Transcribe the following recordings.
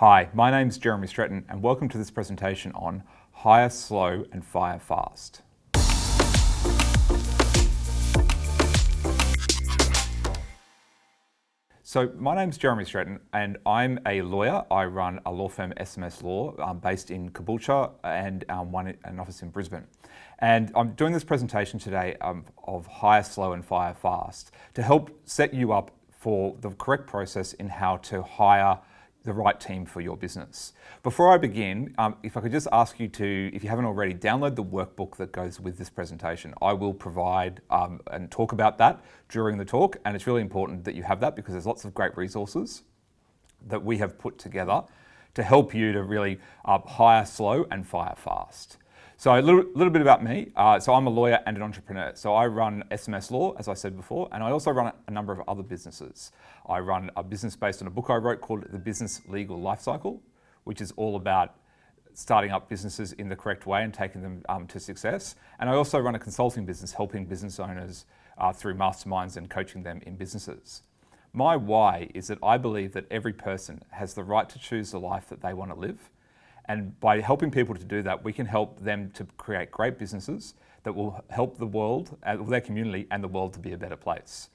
Hi, my name's Jeremy Streten and welcome to this presentation on Hire Slow and Fire Fast. So my name's Jeremy Streten and I'm a lawyer. I run a law firm, SMS Law, based in Caboolture and an office in Brisbane. And I'm doing this presentation today of Hire Slow and Fire Fast to help set you up for the correct process in how to hire the right team for your business. Before I begin, if I could just ask you to, if you haven't already, download the workbook that goes with this presentation. I will provide and talk about that during the talk, and it's really important that you have that because there's lots of great resources that we have put together to help you to really hire slow and fire fast. So a little bit about me. So I'm a lawyer and an entrepreneur. So I run SMS Law, as I said before, and I also run a number of other businesses. I run a business based on a book I wrote called The Business Legal Lifecycle, which is all about starting up businesses in the correct way and taking them to success. And I also run a consulting business, helping business owners through masterminds and coaching them in businesses. My why is that I believe that every person has the right to choose the life that they want to live. And by helping people to do that, we can help them to create great businesses that will help the world, their community and the world to be a better place.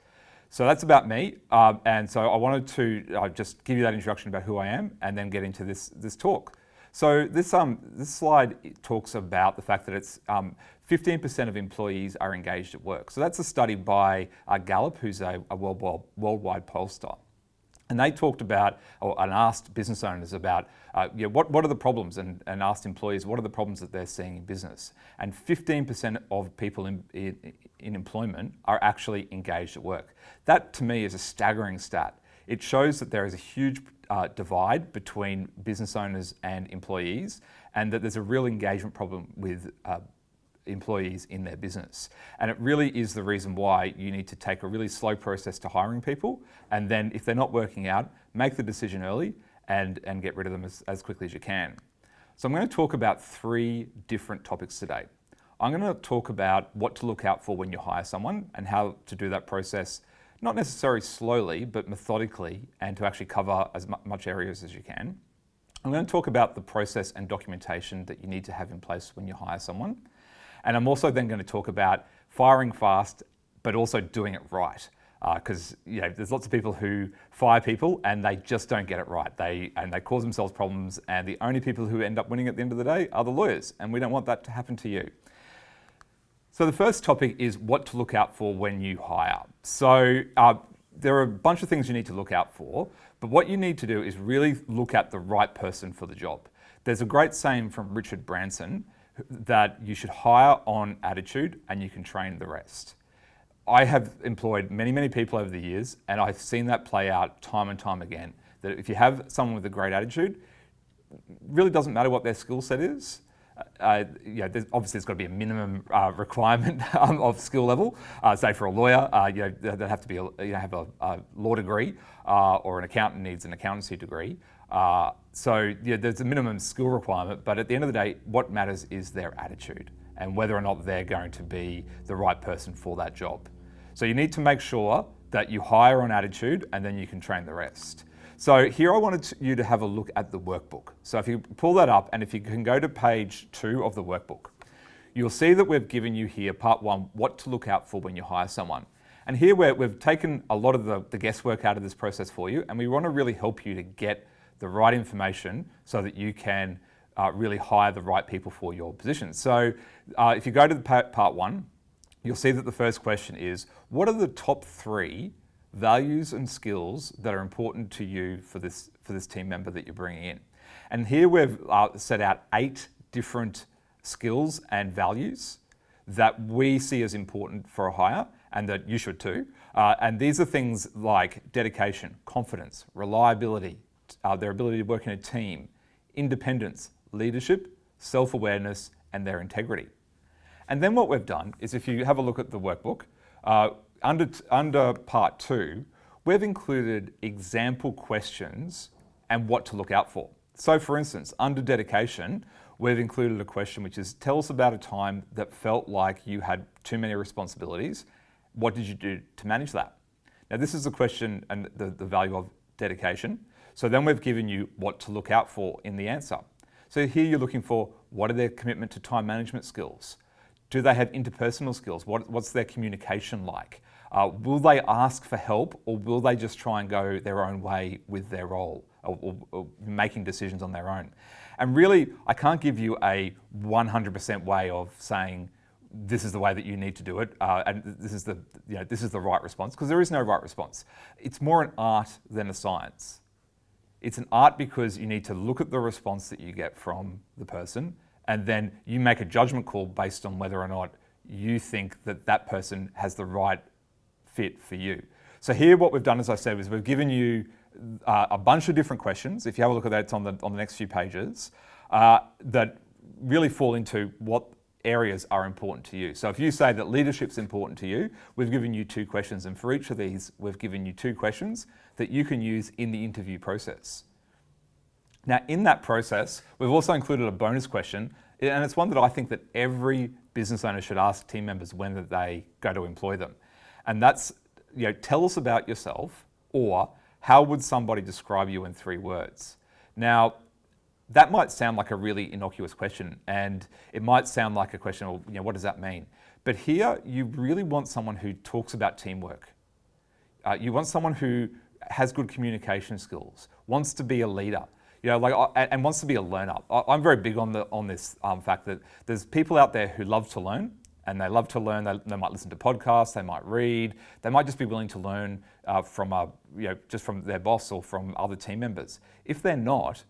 So that's about me. And so I wanted to just give you that introduction about who I am and then get into this talk. So this slide talks about the fact that it's 15% of employees are engaged at work. So that's a study by Gallup, who's a worldwide pollster. And they talked about, and asked business owners about, what are the problems, and asked employees what are the problems that they're seeing in business. And 15% of people in employment are actually engaged at work. That to me is a staggering stat. It shows that there is a huge divide between business owners and employees, and that there's a real engagement problem with employees in their business. And it really is the reason why you need to take a really slow process to hiring people, and then if they're not working out, make the decision early and get rid of them as quickly as you can. So I'm going to talk about 3 different topics today. I'm going to talk about what to look out for when you hire someone and how to do that process, not necessarily slowly, but methodically, and to actually cover as much areas as you can. I'm going to talk about the process and documentation that you need to have in place when you hire someone. And I'm also then going to talk about firing fast, but also doing it right. Because there's lots of people who fire people and they just don't get it right. They cause themselves problems, and the only people who end up winning at the end of the day are the lawyers, and we don't want that to happen to you. So the first topic is what to look out for when you hire. So there are a bunch of things you need to look out for, but what you need to do is really look at the right person for the job. There's a great saying from Richard Branson that you should hire on attitude and you can train the rest. I have employed many people over the years, and I've seen that play out time and time again, that if you have someone with a great attitude, it really doesn't matter what their skill set is. Obviously there's got to be a minimum requirement of skill level. Say for a lawyer, they have to be have a law degree, or an accountant needs an accountancy degree. So there's a minimum skill requirement, but at the end of the day, what matters is their attitude and whether or not they're going to be the right person for that job. So you need to make sure that you hire on attitude, and then you can train the rest. So here I wanted you to have a look at the workbook. So if you pull that up, and if you can go to page 2 of the workbook, you'll see that we've given you here, part 1, what to look out for when you hire someone. And here we've taken a lot of the guesswork out of this process for you, and we want to really help you to get the right information so that you can really hire the right people for your position. So if you go to the part 1, you'll see that the first question is, what are the top 3 values and skills that are important to you for this team member that you're bringing in? And here we've set out 8 different skills and values that we see as important for a hire, and that you should too. And these are things like dedication, confidence, reliability, their ability to work in a team, independence, leadership, self-awareness, and their integrity. And then what we've done is, if you have a look at the workbook, under part 2, we've included example questions and what to look out for. So for instance, under dedication, we've included a question which is, tell us about a time that felt like you had too many responsibilities. What did you do to manage that? Now this is a question and the value of dedication. So then we've given you what to look out for in the answer. So here you're looking for, what are their commitment to time management skills? Do they have interpersonal skills? What's their communication like? Will they ask for help, or will they just try and go their own way with their role, or making decisions on their own? And really, I can't give you a 100% way of saying, this is the way that you need to do it, and this is the right response, because there is no right response. It's more an art than a science. It's an art because you need to look at the response that you get from the person, and then you make a judgment call based on whether or not you think that that person has the right fit for you. So here what we've done, as I said, is we've given you a bunch of different questions. If you have a look at that, it's on the next few pages, that really fall into what areas are important to you. So if you say that leadership's important to you, we've given you 2 questions, and for each of these, we've given you 2 questions that you can use in the interview process. Now, in that process, we've also included a bonus question, and it's one that I think that every business owner should ask team members when they go to employ them. And that's, tell us about yourself, or how would somebody describe you in 3 words? Now, that might sound like a really innocuous question, and it might sound like a question, well, what does that mean? But here, you really want someone who talks about teamwork. You want someone who has good communication skills, wants to be a leader, and wants to be a learner. I'm very big on this fact that there's people out there who love to learn, and they love to learn. They might listen to podcasts, they might read, they might just be willing to learn just from their boss or from other team members. If they're not,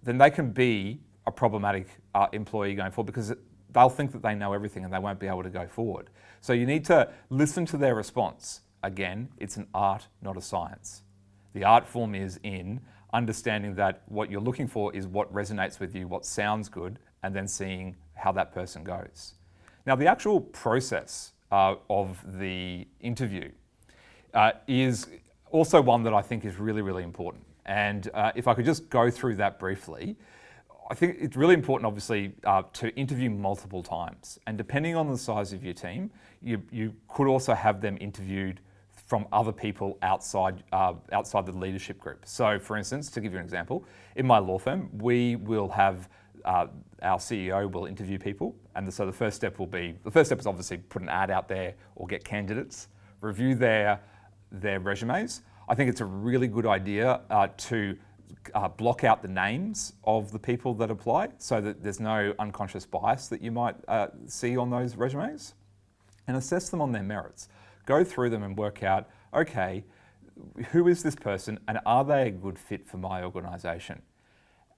then they can be a problematic employee going forward, because they'll think that they know everything and they won't be able to go forward. So you need to listen to their response. Again, it's an art, not a science. The art form is in understanding that what you're looking for is what resonates with you, what sounds good, and then seeing how that person goes. Now, the actual process of the interview is also one that I think is really, really important. And if I could just go through that briefly, I think it's really important, obviously, to interview multiple times. And depending on the size of your team, you could also have them interviewed from other people outside the leadership group. So, for instance, to give you an example, in my law firm, we will have our CEO will interview people, and so the first step is obviously put an ad out there or get candidates, review their resumes. I think it's a really good idea to block out the names of the people that apply, so that there's no unconscious bias that you might see on those resumes, and assess them on their merits. Go through them and work out, okay, who is this person, and are they a good fit for my organisation?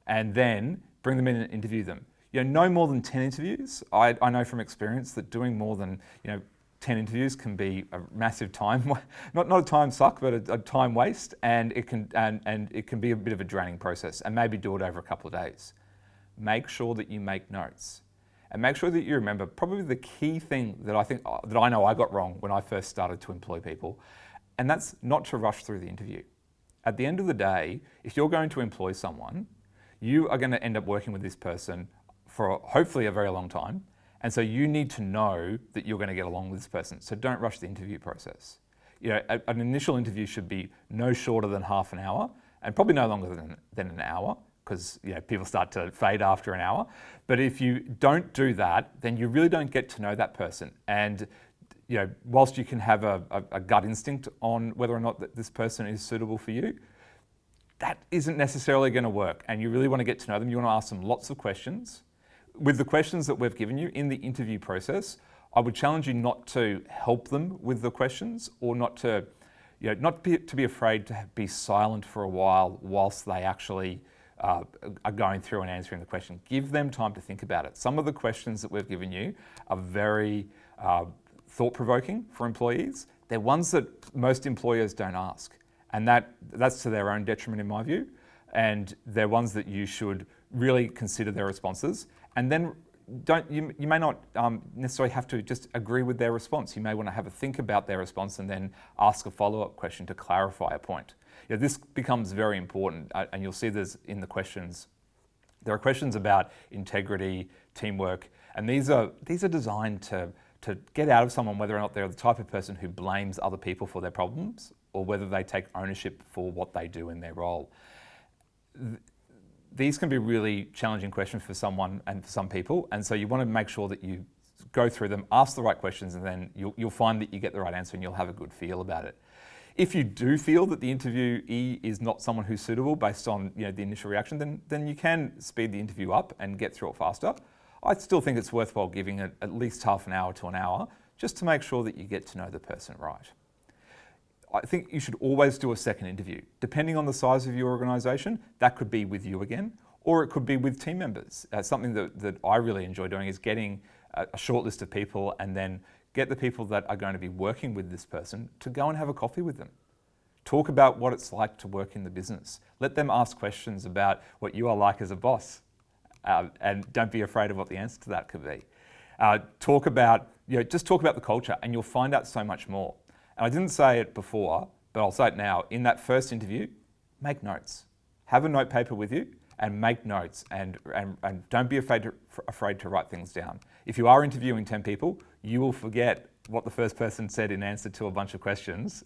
And then bring them in and interview them. No more than 10 interviews. I know from experience that doing more than 10 interviews can be a massive time, not a time suck, but a time waste, and it can be a bit of a draining process. And maybe do it over a couple of days. Make sure that you make notes, and make sure that you remember probably the key thing that I know I got wrong when I first started to employ people, and that's not to rush through the interview. At the end of the day, if you're going to employ someone, you are going to end up working with this person for hopefully a very long time. And so you need to know that you're going to get along with this person. So don't rush the interview process. An initial interview should be no shorter than half an hour, and probably no longer than an hour, because people start to fade after an hour. But if you don't do that, then you really don't get to know that person. And whilst you can have a gut instinct on whether or not that this person is suitable for you, that isn't necessarily going to work. And you really want to get to know them. You want to ask them lots of questions. With the questions that we've given you in the interview process, I would challenge you not to help them with the questions, or not to be afraid to be silent for a while whilst they actually are going through and answering the question. Give them time to think about it. Some of the questions that we've given you are very thought-provoking for employees. They're ones that most employers don't ask. And that's to their own detriment, in my view. And they're ones that you should really consider their responses. And then you may not necessarily have to just agree with their response. You may want to have a think about their response and then ask a follow-up question to clarify a point. This becomes very important, and you'll see this in the questions. There are questions about integrity, teamwork, and these are designed to get out of someone whether or not they're the type of person who blames other people for their problems, or whether they take ownership for what they do in their role. these can be really challenging questions for someone and for some people, and so you want to make sure that you go through them, ask the right questions, and then you'll find that you get the right answer and you'll have a good feel about it. If you do feel that the interviewee is not someone who's suitable based on the initial reaction, then you can speed the interview up and get through it faster. I still think it's worthwhile giving it at least half an hour to an hour just to make sure that you get to know the person right. I think you should always do a second interview. Depending on the size of your organisation, that could be with you again, or it could be with team members. Something that I really enjoy doing is getting a short list of people and then get the people that are going to be working with this person to go and have a coffee with them. Talk about what it's like to work in the business. Let them ask questions about what you are like as a boss, and don't be afraid of what the answer to that could be. Talk about the culture, and you'll find out so much more. And I didn't say it before, but I'll say it now. In that first interview, make notes. Have a note paper with you and make notes, and don't be afraid to write things down. If you are interviewing 10 people, you will forget what the first person said in answer to a bunch of questions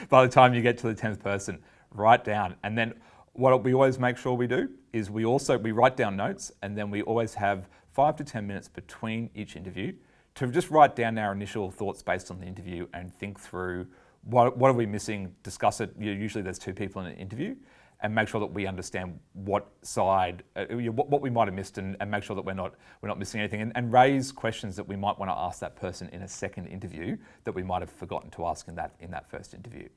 by the time you get to the 10th person. Write down. And then what we always make sure we do is we write down notes, and then we always have 5 to 10 minutes between each interview to just write down our initial thoughts based on the interview and think through what are we missing, discuss it. Usually there's 2 people in an interview, and make sure that we understand what side, what we might have missed, and make sure that we're not missing anything, and raise questions that we might want to ask that person in a second interview that we might have forgotten to ask in that first interview.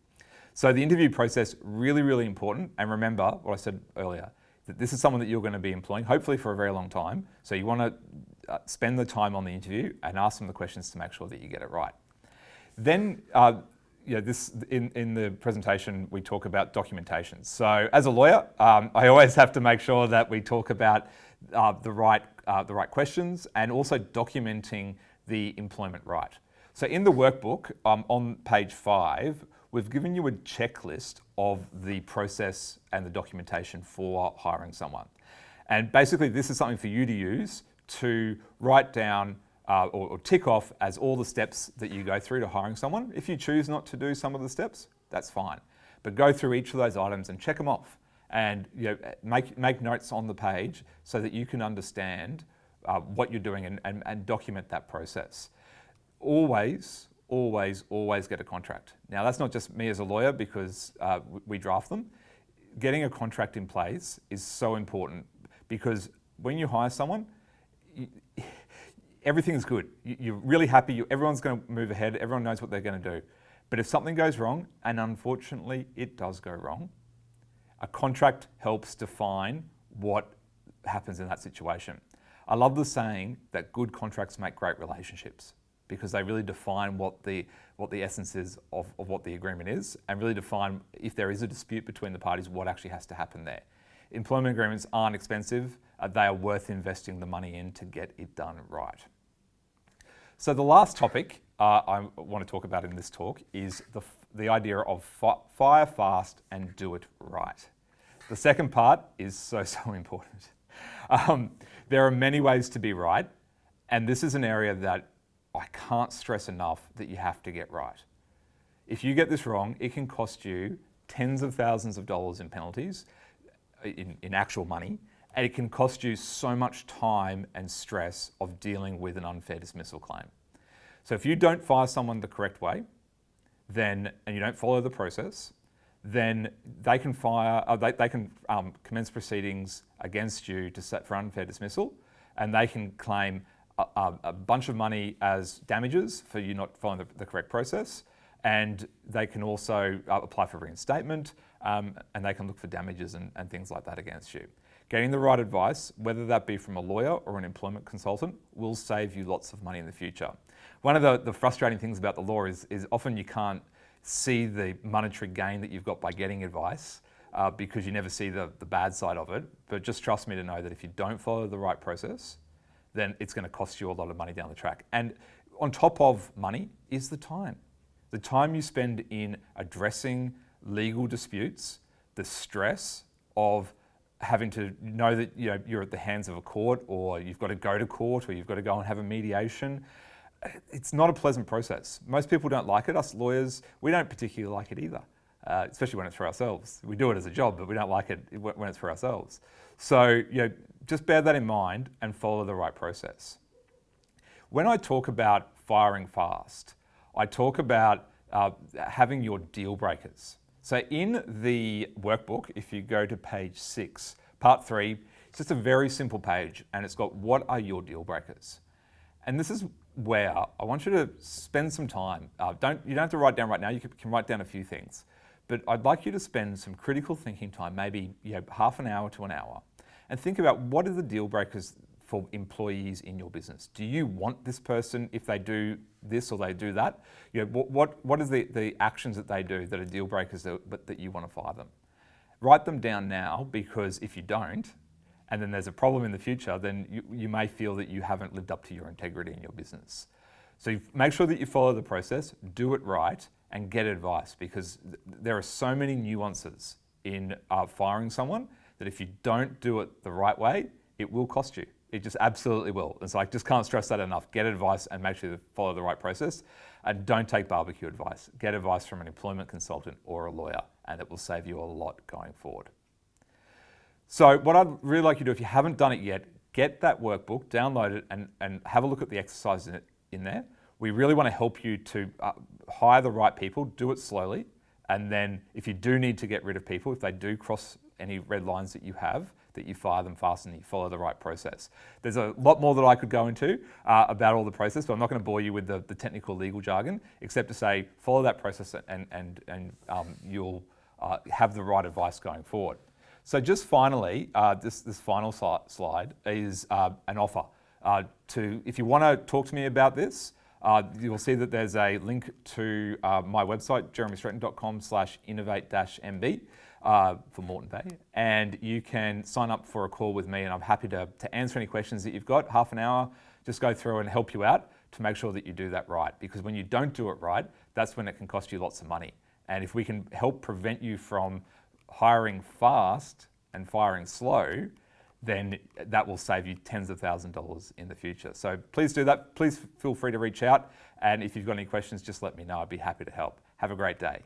So the interview process, really, really important. And remember what I said earlier, that this is someone that you're going to be employing, hopefully for a very long time. So you want to spend the time on the interview and ask them the questions to make sure that you get it right. Then, in the presentation, we talk about documentation. So as a lawyer, I always have to make sure that we talk about the right questions, and also documenting the employment right. So in the workbook, on page 5, we've given you a checklist of the process and the documentation for hiring someone. And basically, this is something for you to use to write down or tick off as all the steps that you go through to hiring someone. If you choose not to do some of the steps, that's fine. But go through each of those items and check them off, and make notes on the page so that you can understand what you're doing and document that process. Always get a contract. Now, that's not just me as a lawyer, because we draft them. Getting a contract in place is so important, because when you hire someone, everything's good. You're really happy. Everyone's going to move ahead. Everyone knows what they're going to do. But if something goes wrong, and unfortunately it does go wrong, a contract helps define what happens in that situation. I love the saying that good contracts make great relationships, because they really define what the essence is of what the agreement is, and really define, if there is a dispute between the parties, what actually has to happen there. Employment agreements aren't expensive. They are worth investing the money in to get it done right. So the last topic I want to talk about in this talk is the idea of fire fast and do it right. The second part is so important. There are many ways to be right, and this is an area that I can't stress enough that you have to get right. If you get this wrong, it can cost you tens of thousands of dollars in penalties, in actual money, and it can cost you so much time and stress of dealing with an unfair dismissal claim. So if you don't fire someone the correct way, and you don't follow the process, then they can commence proceedings against you for unfair dismissal, and they can claim a bunch of money as damages for you not following the correct process, and they can also apply for reinstatement, and they can look for damages and things like that against you. Getting the right advice, whether that be from a lawyer or an employment consultant, will save you lots of money in the future. One of the frustrating things about the law is often you can't see the monetary gain that you've got by getting advice, because you never see the bad side of it. But just trust me to know that if you don't follow the right process, then it's going to cost you a lot of money down the track. And on top of money is the time. The time you spend in addressing legal disputes, the stress of having to know that you're at the hands of a court, or you've got to go to court, or you've got to go and have a mediation. It's not a pleasant process. Most people don't like it. Us lawyers, we don't particularly like it either. especially when it's for ourselves. We do it as a job, but we don't like it when it's for ourselves. So just bear that in mind and follow the right process. When I talk about firing fast, I talk about having your deal breakers. So in the workbook, if you go to page 6, part 3, it's just a very simple page and it's got what are your deal breakers. And this is where I want you to spend some time. You don't have to write down right now, you can write down a few things. But I'd like you to spend some critical thinking time, maybe half an hour to an hour, and think about what are the deal breakers for employees in your business. Do you want this person, if they do this or they do that? What is the actions that they do that are deal breakers that you want to fire them? Write them down now, because if you don't, and then there's a problem in the future, then you may feel that you haven't lived up to your integrity in your business. So make sure that you follow the process, do it right, and get advice, because there are so many nuances in firing someone that if you don't do it the right way, it will cost you. It just absolutely will. And so I just can't stress that enough. Get advice and make sure you follow the right process. And don't take barbecue advice. Get advice from an employment consultant or a lawyer, and it will save you a lot going forward. So what I'd really like you to do, if you haven't done it yet, get that workbook, download it, and have a look at the exercises in there. We really want to help you to hire the right people, do it slowly, and then if you do need to get rid of people, if they do cross any red lines that you have, that you fire them fast and you follow the right process. There's a lot more that I could go into about all the process, but I'm not going to bore you with the technical legal jargon, except to say follow that process and you'll have the right advice going forward. So just finally, this final slide is an offer. If you want to talk to me about this, you'll see that there's a link to my website, jeremystreten.com/innovate-mb for Moreton Bay, and you can sign up for a call with me, and I'm happy to answer any questions that you've got. Half an hour, just go through and help you out to make sure that you do that right, because when you don't do it right, that's when it can cost you lots of money. And if we can help prevent you from hiring fast and firing slow, then that will save you tens of thousands of dollars in the future. So please do that. Please feel free to reach out. And if you've got any questions, just let me know. I'd be happy to help. Have a great day.